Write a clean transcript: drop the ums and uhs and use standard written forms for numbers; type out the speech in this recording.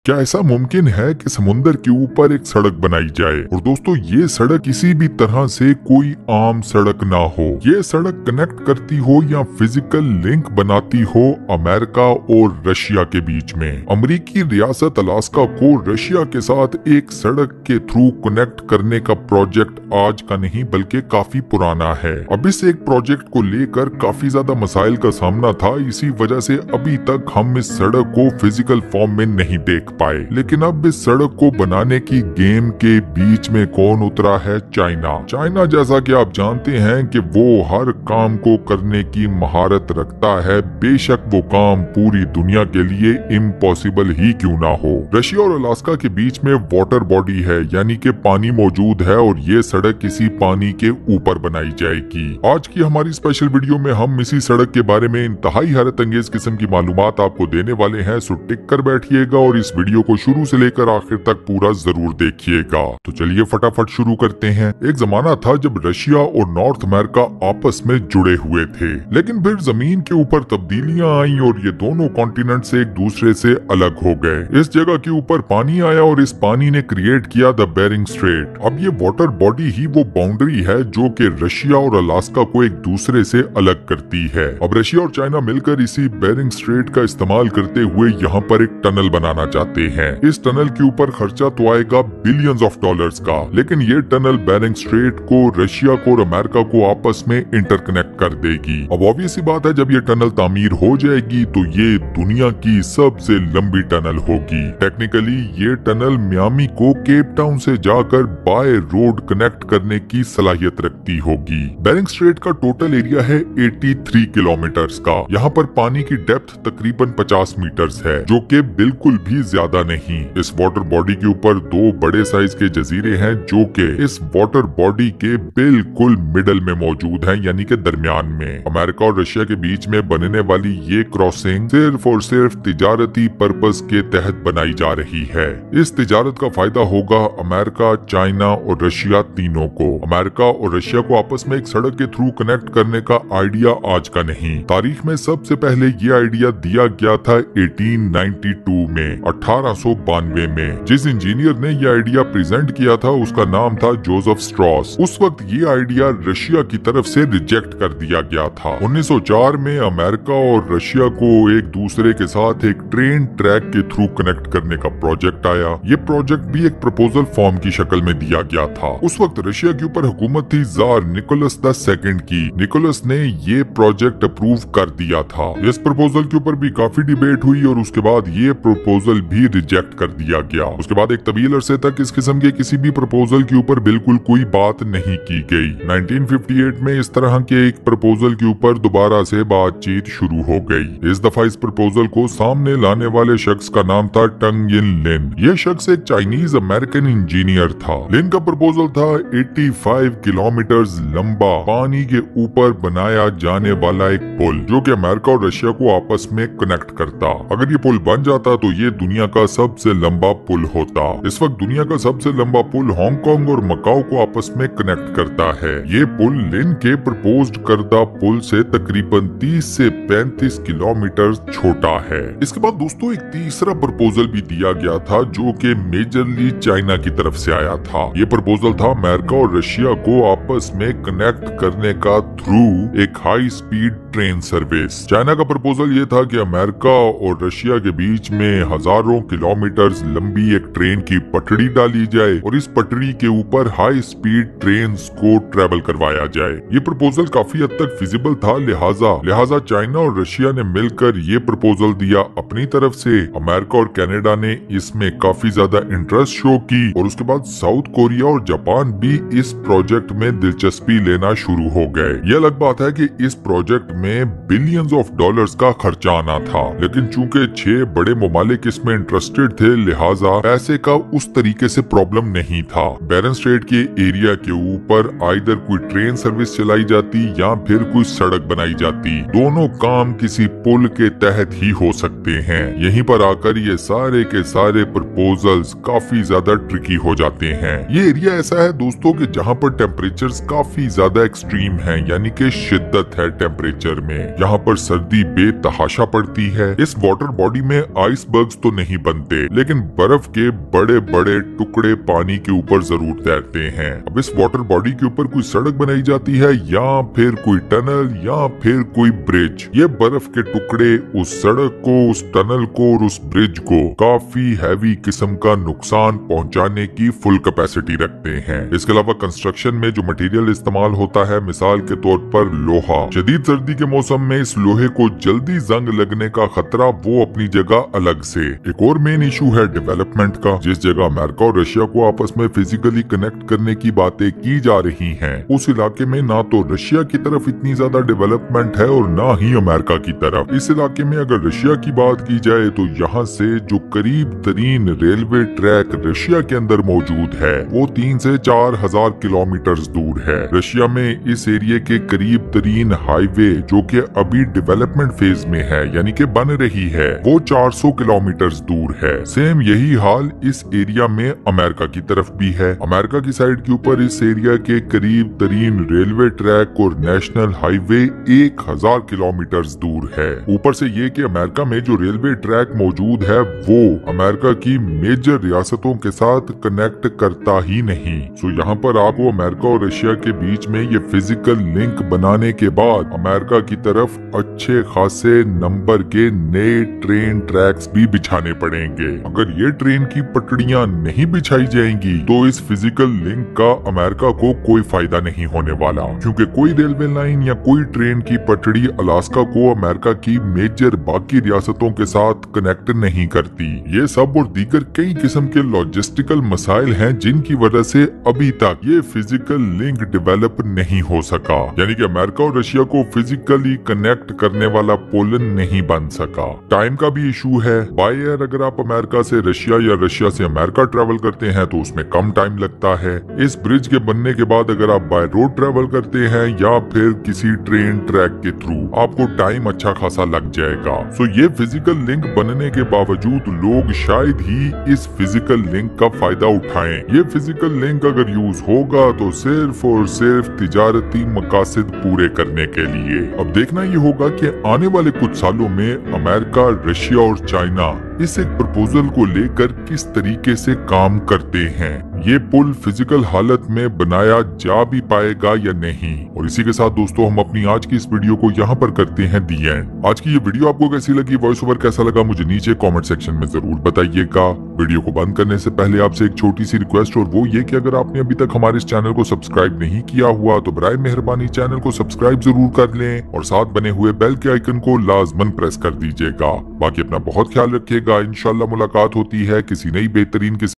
क्या ऐसा मुमकिन है कि समुंदर के ऊपर एक सड़क बनाई जाए? और दोस्तों, ये सड़क किसी भी तरह से कोई आम सड़क ना हो। ये सड़क कनेक्ट करती हो या फिजिकल लिंक बनाती हो अमेरिका और रशिया के बीच में। अमेरिकी रियासत अलास्का को रशिया के साथ एक सड़क के थ्रू कनेक्ट करने का प्रोजेक्ट आज का नहीं बल्कि काफी पुराना है। अब इस एक प्रोजेक्ट को लेकर काफी ज्यादा मसाइल का सामना था, इसी वजह से अभी तक हम इस सड़क को फिजिकल फॉर्म में नहीं देख पाए। लेकिन अब इस सड़क को बनाने की गेम के बीच में कौन उतरा है? चाइना जैसा कि आप जानते हैं कि वो हर काम को करने की महारत रखता है, बेशक वो काम पूरी दुनिया के लिए इम्पॉसिबल ही क्यों ना हो। रशिया और अलास्का के बीच में वाटर बॉडी है, यानी कि पानी मौजूद है और ये सड़क किसी पानी के ऊपर बनाई जाएगी। आज की हमारी स्पेशल वीडियो में हम इसी सड़क के बारे में इंतहाई हैरत अंगेज किस्म की मालूमात आपको देने वाले हैं, सो टिक कर बैठिएगा और इस वीडियो को शुरू से लेकर आखिर तक पूरा जरूर देखिएगा। तो चलिए फटाफट शुरू करते हैं। एक जमाना था जब रशिया और नॉर्थ अमेरिका आपस में जुड़े हुए थे, लेकिन फिर जमीन के ऊपर तब्दीलियां आई और ये दोनों कॉन्टिनेंट से एक दूसरे से अलग हो गए। इस जगह के ऊपर पानी आया और इस पानी ने क्रिएट किया द बेरिंग स्ट्रेट। अब ये वाटर बॉडी ही वो बाउंड्री है जो कि रशिया और अलास्का को एक दूसरे से अलग करती है। अब रशिया और चाइना मिलकर इसी बेरिंग स्ट्रेट का इस्तेमाल करते हुए यहाँ पर एक टनल बनाना चाहते हैं। इस टनल के ऊपर खर्चा तो आएगा बिलियंस ऑफ डॉलर्स का, लेकिन ये टनल बेरिंग स्ट्रेट को, रशिया को और अमेरिका को आपस में इंटरकनेक्ट कर देगी। अब ऑब्वियस सी बात है, जब ये टनल तामीर हो जाएगी तो ये दुनिया की सबसे लंबी टनल होगी। टेक्निकली ये टनल मियामी को केप टाउन से जाकर बाय रोड कनेक्ट करने की सलाहियत रखती होगी। बेरिंग स्ट्रेट का टोटल एरिया है 83 किलोमीटर्स का। यहाँ पर पानी की डेप्थ तकरीबन 50 मीटर्स है, जो कि बिल्कुल भी ज्यादा नहीं। इस वाटर बॉडी के ऊपर दो बड़े साइज के जजीरे हैं जो कि इस वाटर बॉडी के बिल्कुल मिडल में मौजूद हैं, यानी कि दरमियान में। अमेरिका और रशिया के बीच में बनने वाली ये क्रॉसिंग सिर्फ और सिर्फ तिजारती पर्पस के तहत बनाई जा रही है। इस तिजारत का फायदा होगा अमेरिका, चाइना और रशिया तीनों को। अमेरिका और रशिया को आपस में एक सड़क के थ्रू कनेक्ट करने का आइडिया आज का नहीं, तारीख में सबसे पहले ये आइडिया दिया गया था 1892 में, 1892 में। जिस इंजीनियर ने यह आइडिया प्रेजेंट किया था उसका नाम था जोसेफ स्ट्रॉस। उस वक्त ये आइडिया रशिया की तरफ से रिजेक्ट कर दिया गया था। 1904 में अमेरिका और रशिया को एक दूसरे के साथ एक ट्रेन ट्रैक के थ्रू कनेक्ट करने का प्रोजेक्ट आया। ये प्रोजेक्ट भी एक प्रपोजल फॉर्म की शक्ल में दिया गया था। उस वक्त रशिया के ऊपर हुकूमत थी जार निकोलस II की। निकोलस ने ये प्रोजेक्ट अप्रूव कर दिया था। इस प्रपोजल के ऊपर भी काफी डिबेट हुई और उसके बाद ये प्रपोजल भी रिजेक्ट कर दिया गया। उसके बाद एक तवील अरसे तक इस किस्म के किसी भी प्रपोजल के ऊपर बिल्कुल कोई बात नहीं की गई। 1958 में इस तरह के एक प्रपोजल के ऊपर दोबारा से बातचीत शुरू हो गई। इस दफा इस प्रपोजल को सामने लाने वाले शख्स का नाम था टंग यिन लिन। ये शख्स एक चाइनीज अमेरिकन इंजीनियर था। लिन का प्रपोजल था 85 किलोमीटर लंबा पानी के ऊपर बनाया जाने वाला एक पुल, जो कि अमेरिका और रशिया को आपस में कनेक्ट करता। अगर ये पुल बन जाता तो ये दुनिया का सबसे लंबा पुल होता। इस वक्त दुनिया का सबसे लंबा पुल हांगकांग और मकाओ को आपस में कनेक्ट करता है। ये पुल लिन के प्रपोज्ड करदा पुल से तकरीबन 30 से 35 किलोमीटर छोटा है। इसके बाद दोस्तों एक तीसरा प्रपोजल भी दिया गया था जो कि मेजरली चाइना की तरफ से आया था। ये प्रपोजल था अमेरिका और रशिया को आपस में कनेक्ट करने का थ्रू एक high speed train service. China का प्रपोजल ये था कि अमेरिका और रशिया के बीच में हजारों किलोमीटर लंबी एक ट्रेन की पटड़ी डाली जाए और इस पटड़ी के ऊपर हाई स्पीड ट्रेन को ट्रेवल करवाया जाए। ये प्रपोजल काफी हद तक फिजिबल था, लिहाजा चाइना और रशिया ने मिलकर ये प्रपोजल दिया अपनी तरफ से। अमेरिका और कनाडा ने इसमें काफी ज्यादा इंटरेस्ट शो की और उसके बाद साउथ कोरिया और जापान भी इस प्रोजेक्ट में दिलचस्पी लेना शुरू हो गए। ये अलग बात है कि इस प्रोजेक्ट में बिलियंस ऑफ डॉलर्स का खर्चा आना था, लेकिन चूंकि 6 बड़े ममालिक इसमें इंटरेस्टेड थे, लिहाजा पैसे का उस तरीके से प्रॉब्लम नहीं था। बेरिंग स्ट्रेट के एरिया के ऊपर आइदर कोई ट्रेन सर्विस चलाई जाती या फिर कोई सड़क बनाई जाती। दोनों काम किसी पुल के तहत ही हो सकते हैं। यहीं पर आकर ये सारे के सारे प्रपोजल्स काफी ज्यादा ट्रिकी हो जाते हैं। ये एरिया ऐसा है दोस्तों कि जहाँ पर टेम्परेचर्स काफी ज्यादा एक्सट्रीम हैं, यानी कि शिद्दत है टेम्परेचर में। यहाँ पर सर्दी बेतहाशा पड़ती है। इस वाटर बॉडी में आइसबर्ग्स तो नहीं नहीं बनते, लेकिन बर्फ के बड़े बड़े टुकड़े पानी के ऊपर जरूर तैरते हैं। अब इस वाटर बॉडी के ऊपर कोई सड़क बनाई जाती है या फिर कोई टनल या फिर कोई ब्रिज। ये बर्फ के टुकड़े उस सड़क को, उस टनल को और उस ब्रिज को काफी हैवी किस्म का नुकसान पहुंचाने की फुल कैपेसिटी रखते हैं। इसके अलावा कंस्ट्रक्शन में जो मटेरियल इस्तेमाल होता है, मिसाल के तौर पर लोहा, शदीद सर्दी के मौसम में इस लोहे को जल्दी जंग लगने का खतरा वो अपनी जगह अलग से। एक और मेन इशू है डेवलपमेंट का। जिस जगह अमेरिका और रशिया को आपस में फिजिकली कनेक्ट करने की बातें की जा रही हैं, उस इलाके में ना तो रशिया की तरफ इतनी ज्यादा डेवलपमेंट है और ना ही अमेरिका की तरफ। इस इलाके में अगर रशिया की बात की जाए तो यहाँ से जो करीब तरीन रेलवे ट्रैक रशिया के अंदर मौजूद है वो 3 से 4 हजार किलोमीटर दूर है। रशिया में इस एरिया के करीब तरीन हाईवे जो कि अभी डेवलपमेंट फेज में है, यानी कि बन रही है, वो 400 किलोमीटर दूर है। सेम यही हाल इस एरिया में अमेरिका की तरफ भी है। अमेरिका की साइड के ऊपर इस एरिया के करीब तरीन रेलवे ट्रैक और नेशनल हाईवे 1000 किलोमीटर दूर है। ऊपर से ये कि अमेरिका में जो रेलवे ट्रैक मौजूद है वो अमेरिका की मेजर रियासतों के साथ कनेक्ट करता ही नहीं। सो यहाँ पर आपको अमेरिका और रशिया के बीच में ये फिजिकल लिंक बनाने के बाद अमेरिका की तरफ अच्छे खासे नंबर के नए ट्रेन ट्रैक्स भी बिछाने पड़ेंगे। अगर ये ट्रेन की पटड़ियां नहीं बिछाई जाएंगी तो इस फिजिकल लिंक का अमेरिका को कोई फायदा नहीं होने वाला, क्योंकि कोई रेलवे लाइन या कोई ट्रेन की पटड़ी अलास्का को अमेरिका की मेजर बाकी रियासतों के साथ कनेक्ट नहीं करती। ये सब और दीगर कई किस्म के लॉजिस्टिकल मसाइल हैं जिनकी वजह से अभी तक ये फिजिकल लिंक डेवलप नहीं हो सका, यानी कि अमेरिका और रशिया को फिजिकली कनेक्ट करने वाला पोलन नहीं बन सका। टाइम का भी इशू है। बाय एयर अगर आप अमेरिका से रशिया या रशिया से अमेरिका ट्रेवल करते हैं तो उसमें कम टाइम लगता है। इस ब्रिज के बनने के बाद अगर आप बाय रोड ट्रेवल करते हैं या फिर किसी ट्रेन ट्रैक के थ्रू, आपको टाइम अच्छा खासा लग जाएगा। सो ये फिजिकल लिंक बनने के बावजूद लोग शायद ही इस फिजिकल लिंक का फायदा उठाएं। ये फिजिकल लिंक अगर यूज होगा तो सिर्फ और सिर्फ तिजारती मकासद पूरे करने के लिए। अब देखना ये होगा कि आने वाले कुछ सालों में अमेरिका, रशिया और चाइना इस एक प्रपोजल को लेकर किस तरीके से काम करते हैं। ये पुल फिजिकल हालत में बनाया जा भी पाएगा या नहीं। और इसी के साथ दोस्तों हम अपनी आज की इस वीडियो को यहाँ पर करते हैं दी एंड। आज की ये वीडियो आपको कैसी लगी, वॉइस ओवर कैसा लगा, मुझे नीचे कमेंट सेक्शन में जरूर बताइएगा। वीडियो को बंद करने से पहले आपसे एक छोटी सी रिक्वेस्ट, और वो ये कि अगर आपने अभी तक हमारे इस चैनल को सब्सक्राइब नहीं किया हुआ तो बराए मेहरबानी चैनल को सब्सक्राइब जरूर कर लें और साथ बने हुए बेल के आइकन को लाजमन प्रेस कर दीजिएगा। बाकी अपना बहुत ख्याल रखिएगा। इंशाल्लाह मुलाकात होती है किसी नई बेहतरीन